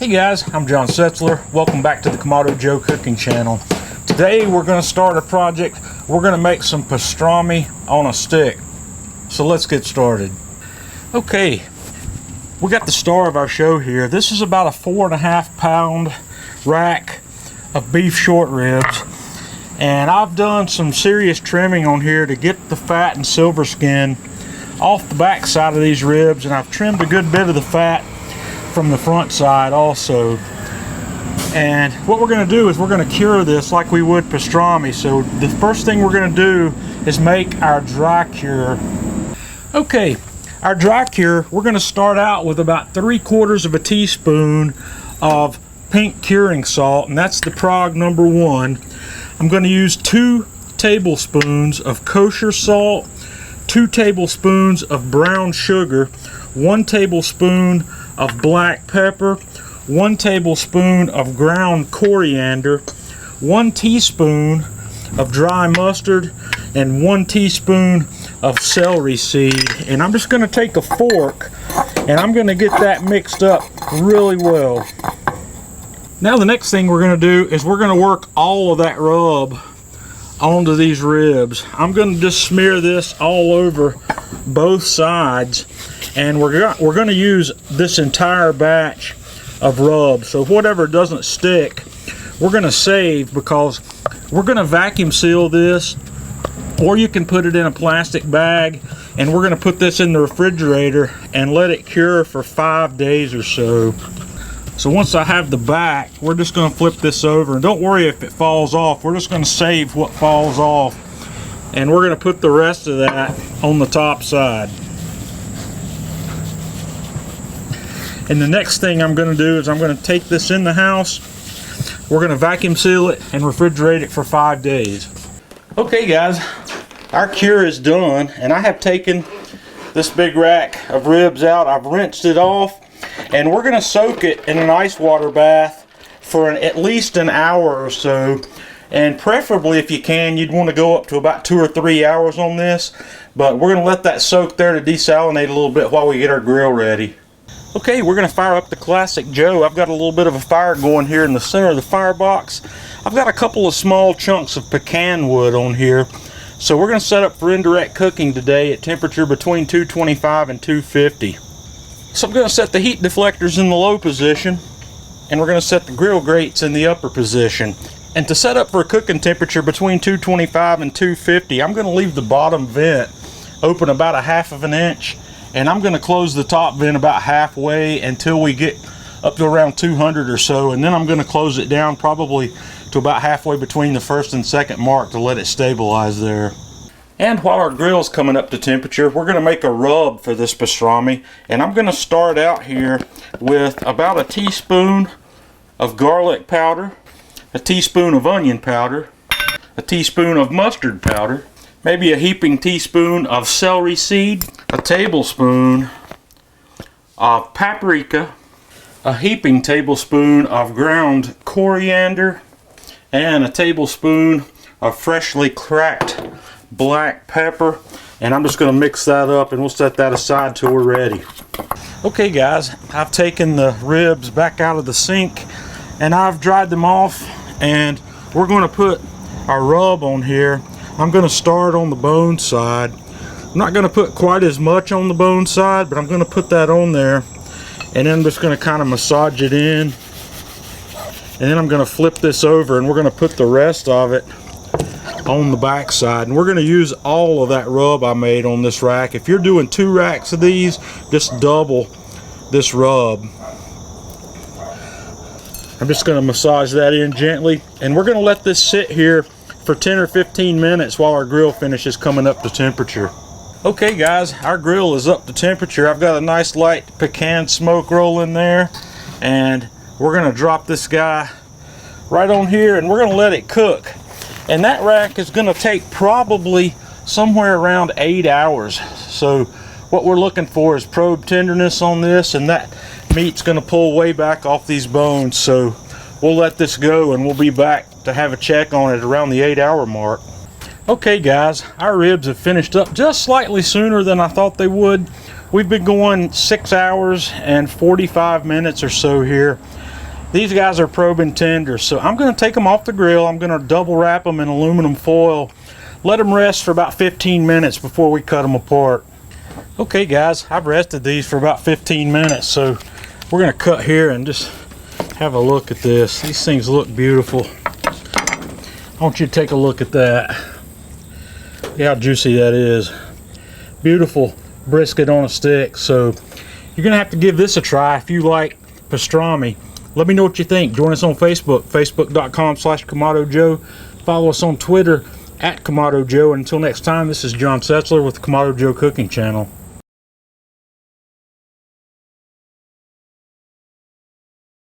Hey guys, I'm John Setzler. Welcome back to the Kamado Joe cooking channel. Today we're going to start a project. We're going to make some pastrami on a stick. So let's get started. Okay, we got the star of our show here. This is about a 4.5 pound rack of beef short ribs. And I've done some serious trimming on here to get the fat and silver skin off the back side of these ribs, and I've trimmed a good bit of the fat from the front side also. And what we're going to do is we're going to cure this like we would pastrami. So the first thing we're going to do is make our dry cure. Okay, our dry cure, we're going to start out with about 3/4 of a teaspoon of pink curing salt, and that's the Prague #1. I'm going to use 2 tablespoons of kosher salt, 2 tablespoons of brown sugar, 1 tablespoon of black pepper, 1 tablespoon of ground coriander, 1 teaspoon of dry mustard, and 1 teaspoon of celery seed. And I'm just going to take a fork and I'm going to get that mixed up really well. Now the next thing we're going to do is we're going to work all of that rub onto these ribs. I'm going to just smear this all over both sides, and we're going to use this entire batch of rub. So whatever doesn't stick, we're going to save, because we're going to vacuum seal this, or you can put it in a plastic bag, and we're going to put this in the refrigerator and let it cure for 5 days or so. So once I have the back, we're just going to flip this over, and don't worry if it falls off. We're just going to save what falls off, and we're going to put the rest of that on the top side. And the next thing I'm going to do is I'm going to take this in the house. We're going to vacuum seal it and refrigerate it for 5 days. Okay guys, our cure is done, and I have taken this big rack of ribs out. I've rinsed it off, and we're going to soak it in an ice water bath for at least an hour or so. And preferably, if you can, you'd want to go up to about 2 or 3 hours on this. But we're going to let that soak there to desalinate a little bit while we get our grill ready. Okay, we're going to fire up the Classic Joe. I've got a little bit of a fire going here in the center of the firebox. I've got a couple of small chunks of pecan wood on here. So we're going to set up for indirect cooking today at temperature between 225 and 250. So I'm going to set the heat deflectors in the low position, and we're going to set the grill grates in the upper position. And to set up for a cooking temperature between 225 and 250, I'm going to leave the bottom vent open about 1/2 inch, and I'm going to close the top vent about halfway until we get up to around 200 or so, and then I'm going to close it down probably to about halfway between the first and second mark to let it stabilize there. And while our grill's coming up to temperature, we're going to make a rub for this pastrami, and I'm going to start out here with about a teaspoon of garlic powder, a teaspoon of onion powder, a teaspoon of mustard powder, maybe a heaping teaspoon of celery seed, a tablespoon of paprika, a heaping tablespoon of ground coriander, and a tablespoon of freshly cracked black pepper. And I'm just going to mix that up, and we'll set that aside till we're ready. Okay guys, I've taken the ribs back out of the sink and I've dried them off, and we're going to put our rub on here. I'm going to start on the bone side. I'm not going to put quite as much on the bone side, but I'm going to put that on there, and then I'm just going to kind of massage it in, and then I'm going to flip this over, and we're going to put the rest of it on the back side. And we're going to use all of that rub I made on this rack. If you're doing 2 racks of these, just double this rub. I'm just going to massage that in gently, and we're going to let this sit here for 10 or 15 minutes while our grill finishes coming up to temperature. Okay guys, our grill is up to temperature. I've got a nice light pecan smoke roll in there, and we're going to drop this guy right on here, and we're going to let it cook. And that rack is going to take probably somewhere around 8 hours. So what we're looking for is probe tenderness on this, and that meat's going to pull way back off these bones. So we'll let this go, and we'll be back to have a check on it around the 8-hour mark. Okay guys, our ribs have finished up just slightly sooner than I thought they would. We've been going 6 hours and 45 minutes or so here. These guys are probing tender, so I'm going to take them off the grill. I'm going to double wrap them in aluminum foil. Let them rest for about 15 minutes before we cut them apart. Okay guys, I've rested these for about 15 minutes, so we're going to cut here and just have a look at this. These things look beautiful. I want you to take a look at that. See how juicy that is. Beautiful brisket on a stick. So you're going to have to give this a try if you like pastrami. Let me know what you think. Join us on Facebook, facebook.com/Kamado Joe. Follow us on Twitter @Kamado Joe. Until next time, this is John Setzler with the Kamado Joe Cooking Channel.